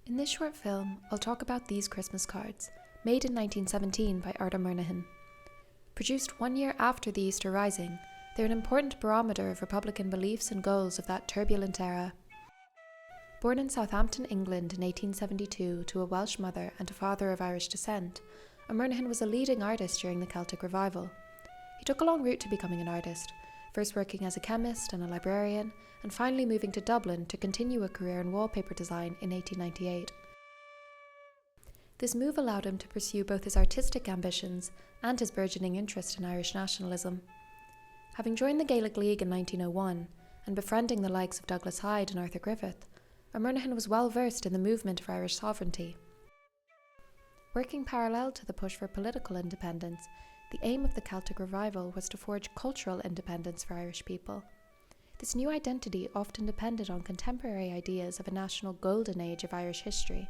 In this short film, I'll talk about these Christmas cards, made in 1917 by Art Ó Murnaghan. Produced 1 year after the Easter Rising, they're an important barometer of Republican beliefs and goals of that turbulent era. Born in Southampton, England in 1872 to a Welsh mother and a father of Irish descent, Ó Murnaghan was a leading artist during the Celtic Revival. He took a long route to becoming an artist, first working as a chemist and a librarian, and finally moving to Dublin to continue a career in wallpaper design in 1898. This move allowed him to pursue both his artistic ambitions and his burgeoning interest in Irish nationalism. Having joined the Gaelic League in 1901 and befriending the likes of Douglas Hyde and Arthur Griffith, Ó Murnaghan was well versed in the movement for Irish sovereignty. Working parallel to the push for political independence, the aim of the Celtic Revival was to forge cultural independence for Irish people. This new identity often depended on contemporary ideas of a national golden age of Irish history,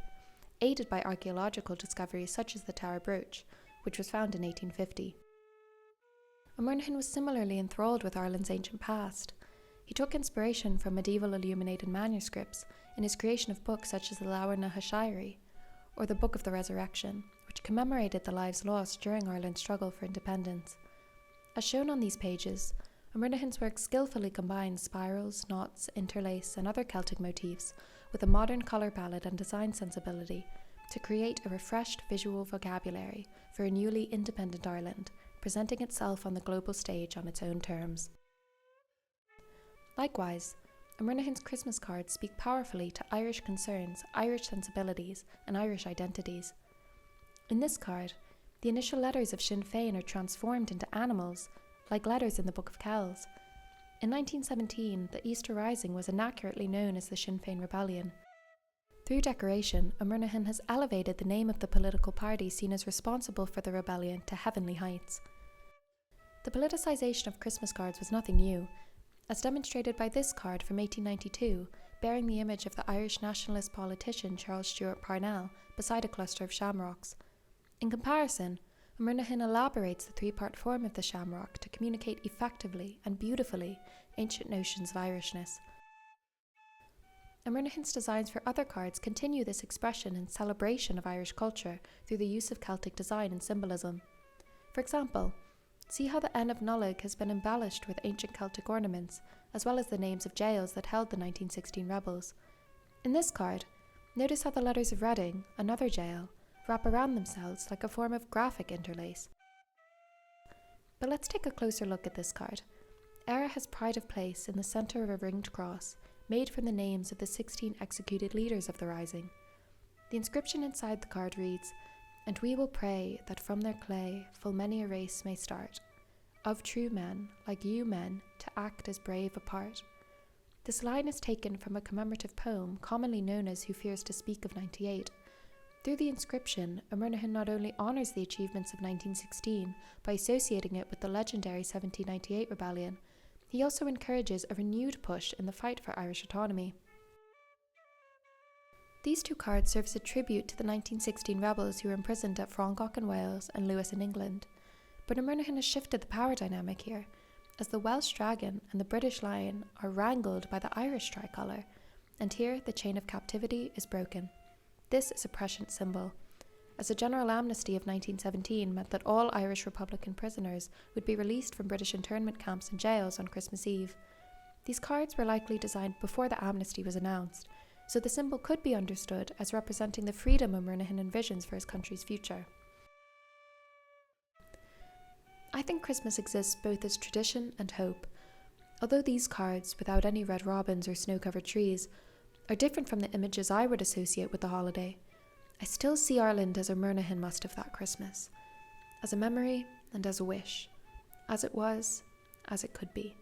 aided by archaeological discoveries such as the Tower Brooch, which was found in 1850. Ó Murnaghan was similarly enthralled with Ireland's ancient past. He took inspiration from medieval illuminated manuscripts in his creation of books such as the Leabhar na hShaidhrí, or the Book of the Resurrection, which commemorated the lives lost during Ireland's struggle for independence. As shown on these pages, Ó Murnaghan's work skillfully combines spirals, knots, interlace, and other Celtic motifs with a modern colour palette and design sensibility to create a refreshed visual vocabulary for a newly independent Ireland, presenting itself on the global stage on its own terms. Likewise, Ó Murnaghan's Christmas cards speak powerfully to Irish concerns, Irish sensibilities, and Irish identities. In this card, the initial letters of Sinn Féin are transformed into animals, like letters in the Book of Kells. In 1917, the Easter Rising was inaccurately known as the Sinn Féin Rebellion. Through decoration, Ó Murnaghan has elevated the name of the political party seen as responsible for the rebellion to heavenly heights. The politicisation of Christmas cards was nothing new, as demonstrated by this card from 1892, bearing the image of the Irish nationalist politician Charles Stewart Parnell beside a cluster of shamrocks. In comparison, Ó Murnaghan elaborates the three-part form of the shamrock to communicate effectively and beautifully ancient notions of Irishness. Ó Murnaghan's designs for other cards continue this expression and celebration of Irish culture through the use of Celtic design and symbolism. For example, see how the N of Nullig has been embellished with ancient Celtic ornaments, as well as the names of jails that held the 1916 rebels. In this card, notice how the letters of Reading, another jail, wrap around themselves like a form of graphic interlace. But let's take a closer look at this card. Era has pride of place in the centre of a ringed cross, made from the names of the 16 executed leaders of the Rising. The inscription inside the card reads, "And we will pray that from their clay full many a race may start, of true men, like you men, to act as brave a part." This line is taken from a commemorative poem commonly known as Who Fears to Speak of 98. Through the inscription, Ó Murnaghan not only honours the achievements of 1916 by associating it with the legendary 1798 rebellion, he also encourages a renewed push in the fight for Irish autonomy. These two cards serve as a tribute to the 1916 rebels who were imprisoned at Frongoch in Wales and Lewis in England. But Ó Murnaghan has shifted the power dynamic here, as the Welsh dragon and the British lion are wrangled by the Irish tricolour, and here the chain of captivity is broken. This is a prescient symbol, as the general amnesty of 1917 meant that all Irish Republican prisoners would be released from British internment camps and jails on Christmas Eve. These cards were likely designed before the amnesty was announced, so the symbol could be understood as representing the freedom Ó Murnaghan envisions for his country's future. I think Christmas exists both as tradition and hope. Although these cards, without any red robins or snow-covered trees, are different from the images I would associate with the holiday, I still see Ireland as Ó Murnaghan must have that Christmas, as a memory and as a wish, as it was, as it could be.